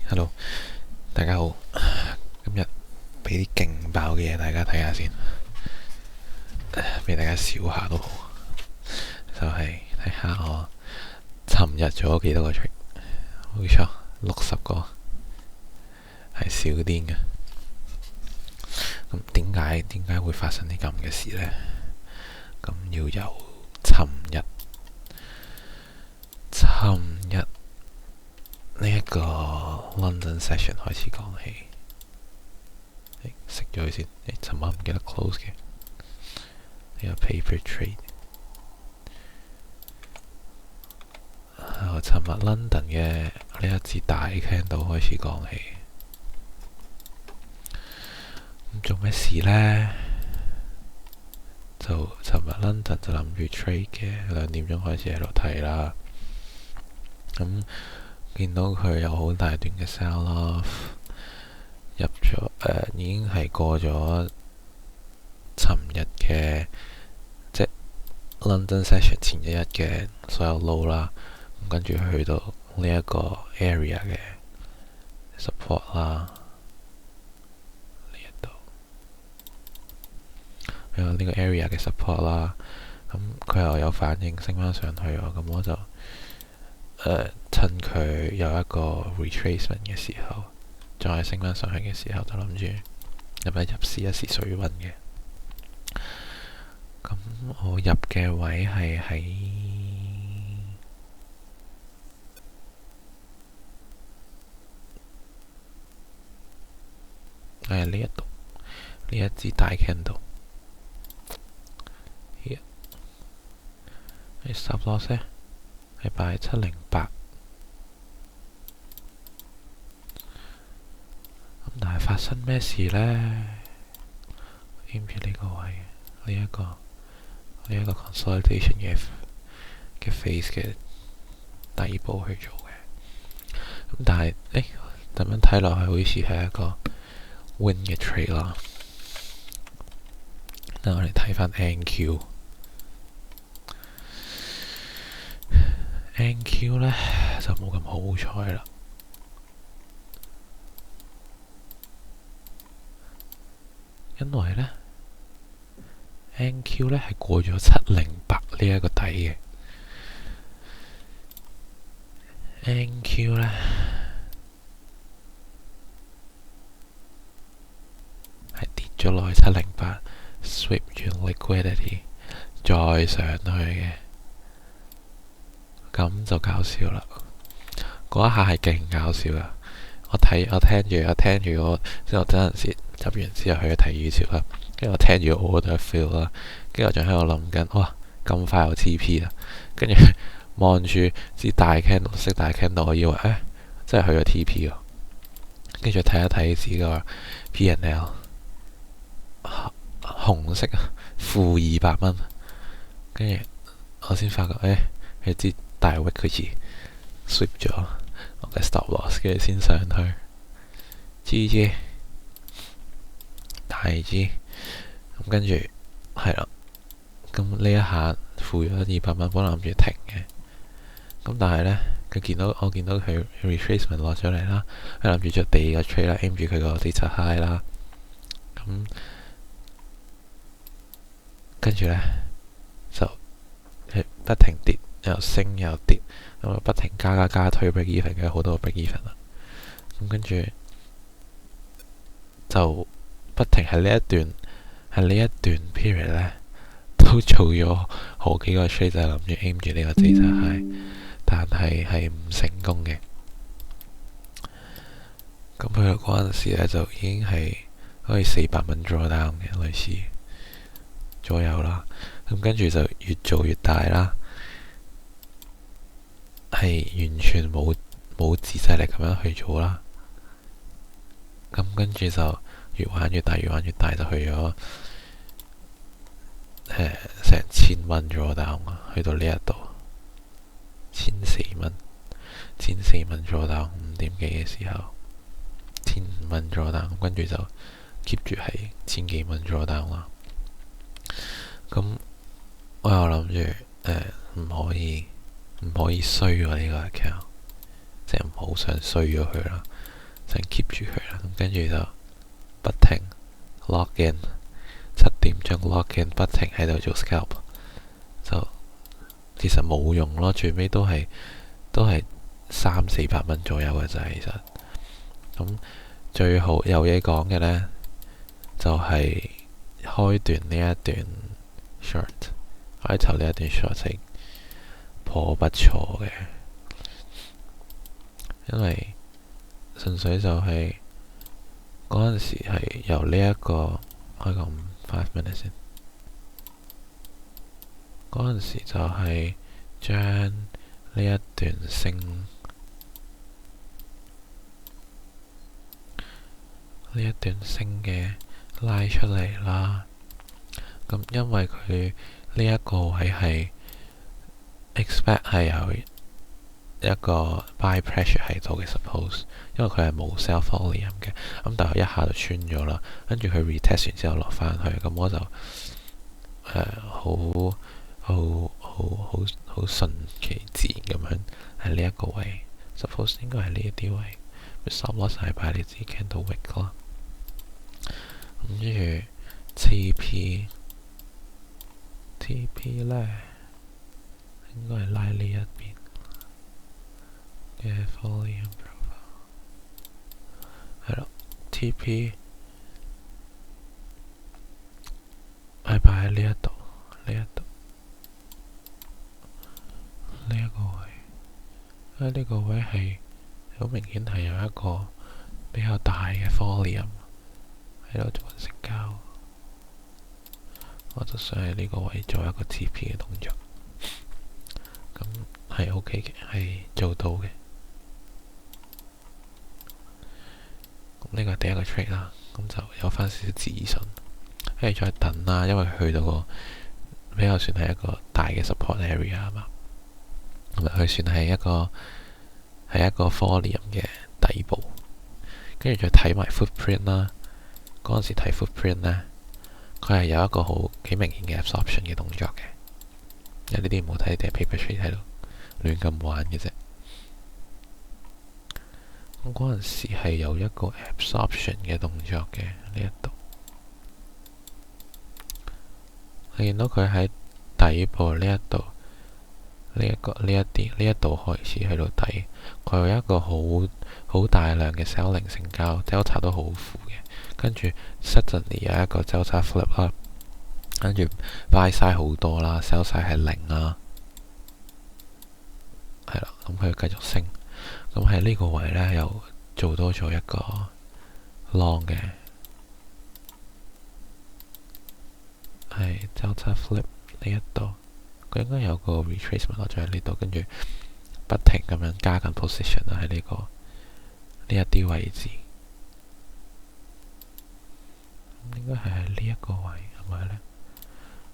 Hello，大家好。今日俾啲勁爆嘅嘢大家睇下先，俾大家笑下都好。就係睇下我尋日做咗幾多個 trick，冇錯，60個，係少癲嘅。咁點解會發生啲咁嘅事呢？咁要由尋日呢一個 London session 開始講起。熄咗佢先。尋晚唔記得 close 嘅呢個 paper trade。我尋日 London 嘅呢一支大 candle 開始講起。咁做咩事呢？就尋日 London 就諗住 trade 嘅，2點鐘開始喺度睇啦。咁見到佢有好大段嘅 sell off， 入咗已經係過咗尋日嘅，即係 London session 前一日嘅所有 low 啦。咁跟住去到呢一個 area 嘅 support 啦，呢一度去到呢個 area 嘅 support 啦。咁佢又有反應升翻上去喎，咁我就趁佢有一個 retracement 嘅時候，再升翻上去嘅時候，就諗住入試一試水溫嘅。咁我入嘅位係喺呢一度，呢一支大 candle。stop loss 呢係擺708。咁但係發生咩事呢？aim住呢個位，呢一個 consolidation 嘅 phase 嘅第二步去做嘅。咁但係咁樣睇落去好似係一個 win 嘅 trade 啦。等我哋睇翻 NQ 呢就冇咁好彩啦。因為呢 NQ 呢係過咗708呢一個底嘅。NQ 呢係跌咗落去708 ，sweep 完 liquidity 再上去嘅。咁就搞笑啦！嗰一下係勁搞笑噶。我聽住我即係我嗰陣時執完之後去咗睇預兆啦，跟住我聽住 order fill 啦，跟住我仲喺度諗緊，哇咁快有 TP 啦！跟住望住支大 candle 色大 candle， 我以為真係去咗 TP 喎。跟住睇一睇自己個 P&L， 紅色啊，-200蚊。跟住我先發覺，佢支大 wick 好似 sweep 咗我嘅 stop loss， 跟住先上去 GG 大 G。咁跟住係啦，咁呢一下負咗200蚊，本來諗住停嘅。咁但係呢，我見到佢 retracement 落咗嚟啦，佢諗住着第二個 trade 啦，aim 住佢個第7 high 啦。咁跟住呢，就不停跌，又升又跌，咁不停加推 break even 嘅，好多個 break even 啦。咁跟住就不停喺呢一段 period 呢，都做咗好幾個 trade，就係諗住 aim 住呢個第7 high，但係唔成功嘅。咁去到嗰陣時呢，就已經係可以400蚊 draw down 嘅，類似左右啦。咁跟住就越做越大啦，係完全冇自制力咁樣去做啦。咁跟住就越玩越大，就去咗成1000蚊 draw down，去到呢一度1400蚊 draw down， 5點幾嘅時候1500蚊 draw down， 跟住就 keep 住係1000幾蚊 draw down 啦。咁我又諗住唔可以衰喎呢個 account，即係唔好好想衰咗佢啦，想 keep 住佢啦。咁跟住就不停 log in， 7點鐘 log in， 不停喺度做 scalp， 就其實冇用咯，最尾都係300-400蚊左右嘅啫。其實咁最好有嘢講嘅呢，就係開段呢一段 short， 開頭呢一段 short 係頗不錯嘅，因為純粹就係嗰陣時係由呢一個開個5 minutes 先，嗰陣時就係將呢一段升。呢一段升嘅拉出嚟啦，咁因為佢呢一個位係 expect 係有一個 buy pressure 喺度嘅 suppose， 因為佢係冇 sell volume 嘅，咁但係一下就穿咗啦，跟住佢 retest 完之後落翻去，咁我就好順其自然咁樣喺呢一個位 suppose 應該係呢一啲位。stop loss 係擺你自己 candle wick 啦，跟住 TP 咧應該係拉呢一邊嘅 volume profile， 係咯 TP 係擺喺呢一度呢一個位，因為呢個位係好明顯係有一個比較大嘅 volume 喺度做成交，我就想喺呢個位做一個 TP 嘅動作，咁係 OK 嘅，係做到嘅。咁呢個係第一個 trade 啦，咁就有翻少少自信，跟住再等啦，因為去到個比較算係一個大嘅 support area 啊嘛，同埋佢算係一個 volume 嘅底部，跟住再睇埋 footprint 啦。嗰陣時睇 footprint 呢，佢係有一個好幾明顯嘅 absorption 嘅動作嘅，有呢啲唔好睇，啲 paper trade 喺度亂咁玩嘅啫。咁嗰陣時係有一個 absorption 嘅動作嘅呢一度，你見到佢喺底部呢一度。呢一度開始去到底，佢有一個好大量嘅 selling 成交，delta 都好負嘅，跟住 suddenly 有一個交叉 flip 啦，跟住 buy side 好多啦，sell side 係0啦，係啦，咁佢繼續升，咁喺呢個位呢，又做多咗一個 long 嘅，係交叉 flip 呢一度。佢應該有個 retracement 落咗喺呢度，跟住不停咁樣加緊 position 喺呢一啲位置，應該係喺呢一個位，係咪呢？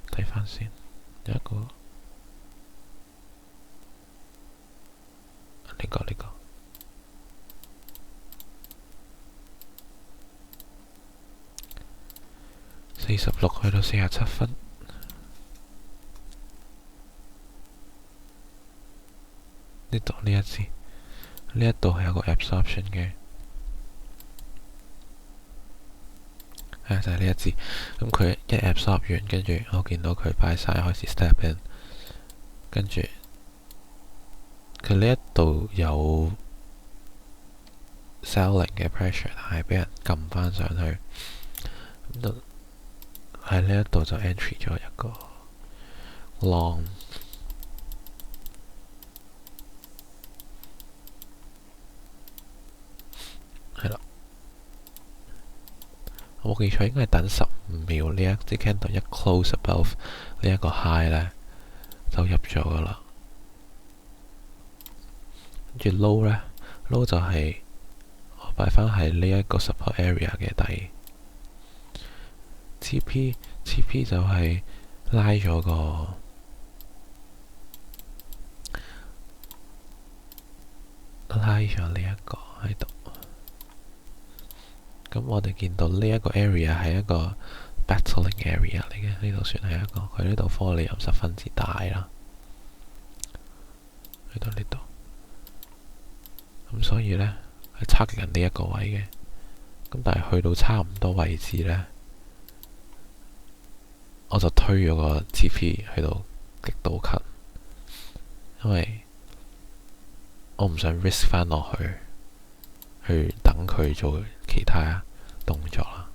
睇翻先，有一個呢個46去到47分。呢度呢一支，呢一度係有個 absorption 嘅，係就係呢一支。咁佢一 absorb 完，跟住我見到佢擺晒開始 step in， 跟住佢呢一度有 selling 嘅 pressure， 但係俾人撳翻上去，咁就喺呢一度就 entry 咗一個 long。係啦，我冇記錯應該係等15秒，呢一支 candle 一 close above 呢一個 high 呢，就入咗噶啦。跟住 low 呢 low 就係我擺翻喺呢一個 support area 嘅底。TP 就係拉咗個呢一個喺度。咁我哋見到呢一個 area 係一個 battling area 嚟嘅，呢度算係一個，佢呢度 volume 十分之大啦。去到呢度，咁所以呢，係測緊呢一個位嘅。咁但係去到差唔多位置呢，我就推咗個 TP 去到極度近，因為我唔想 risk 翻落去等佢做其他動作啦，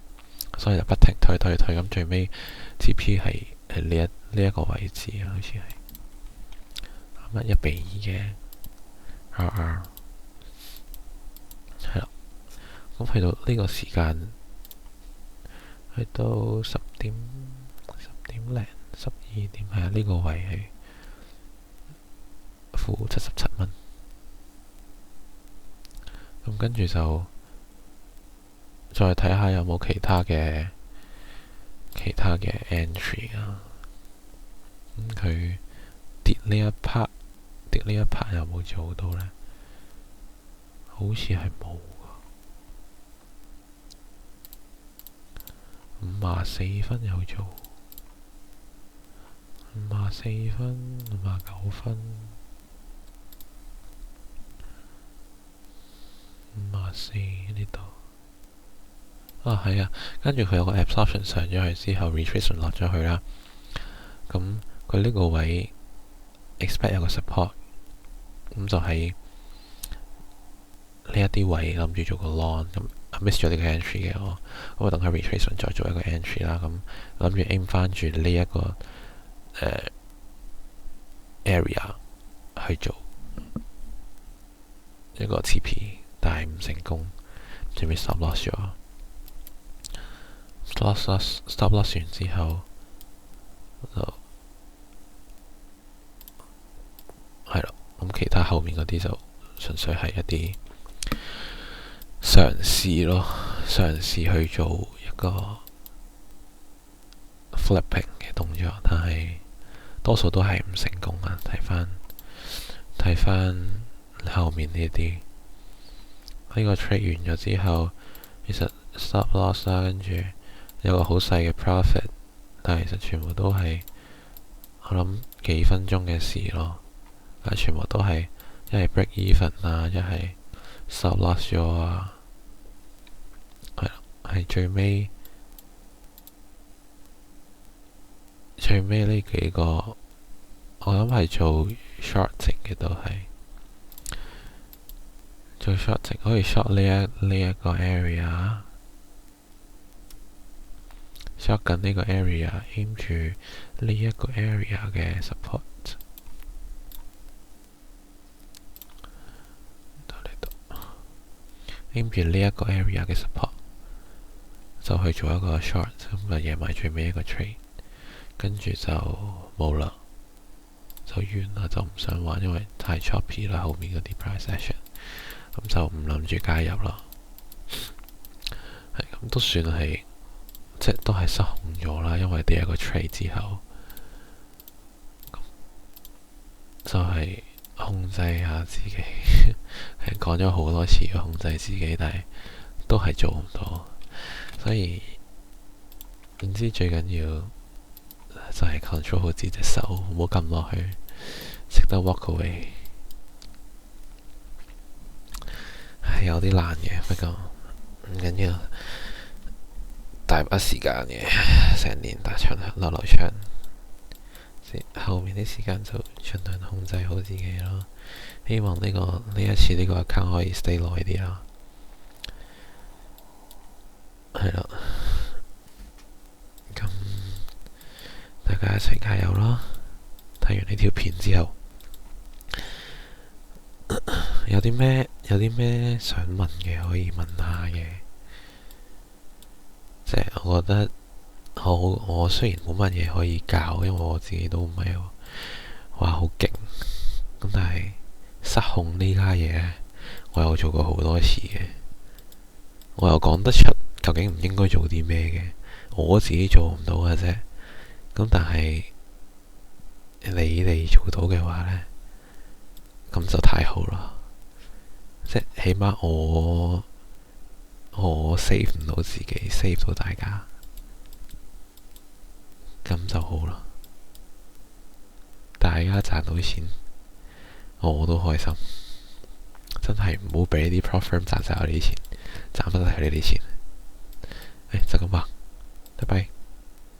所以就不停推。咁最尾 TP 係呢一個位置啊，好似係啱啱1-2嘅 RR， 係啦。咁去到呢個時間，去到10點零12點，係啊，呢個位係負77蚊。咁跟住就再睇下有冇其他嘅 entry 啊。咁佢跌呢一 part 有冇做到呢？好似係冇。54分有做，54分、59分、54呢度。啊，係啊，跟住佢有個 absorption 上咗去之後 retracement 落咗去啦。咁佢呢個位 expect 有個 support，咁就喺呢一啲位諗住做個 long， 咁 miss 咗呢個 entry 嘅我等佢 retracement 再做一個 entry 啦。咁諗住 aim 翻住呢一個area 去做一個 TP， 但係唔成功，最尾 stop loss 咗。stop loss 完之後就係啦。咁其他後面嗰啲就純粹係一啲嘗試咯，嘗試去做一個 flipping 嘅動作，但係多數都係唔成功啊。睇翻後面呢啲，呢個 trade 完咗之後，其實 stop loss 啦，跟住有個好細嘅 profit， 但係其實全部都係我諗幾分鐘嘅事咯。但係全部都係一係 break even 啊，一係 stop loss 咗啊。係最尾呢幾個，我諗係做 shorting 嘅，都係做 shorting， 可以 short 呢一個 area， short 緊呢個 area， aim 住呢一個 area 嘅 support。aim 住呢一個 area 嘅 support， 就去做一個 short， 咁就贏埋最尾一個 trade， 跟住就冇啦，就完啦，就唔想玩，因為太 choppy 啦，後面嗰啲 price action， 咁就唔諗住加入啦。係咁都算係，即係都係失控咗啦，因為第一個 trade 之後，就係控制下自己。係講咗好多次要控制自己，但係都係做唔到，所以唔知最緊要就係 control 好自己隻手，唔好撳落去，識得 walk away。係有啲難嘅，不過唔緊要，大把時間嘅，成年打長流長，後面啲時間就盡量控制好自己咯。希望呢一次呢個 account 可以 stay 耐啲啦。係啦，咁大家一齊加油啦！睇完呢條片之後，有啲咩想問嘅可以問下嘅。即係我覺得我雖然冇乜嘢可以教，因為我自己都唔係話好勁，咁但係失控呢家嘢，我有做過好多次嘅，我又講得出究竟唔應該做啲咩嘅，我自己做唔到嘅啫。咁但係你哋做到嘅話呢，咁就太好啦。即係起碼我 save 唔到自己，save 到大家，咁就好啦。大家賺到錢，我都開心，就真係唔好俾啲 prop firm 賺晒我哋啲錢，賺翻晒佢哋啲錢。就咁話，拜拜。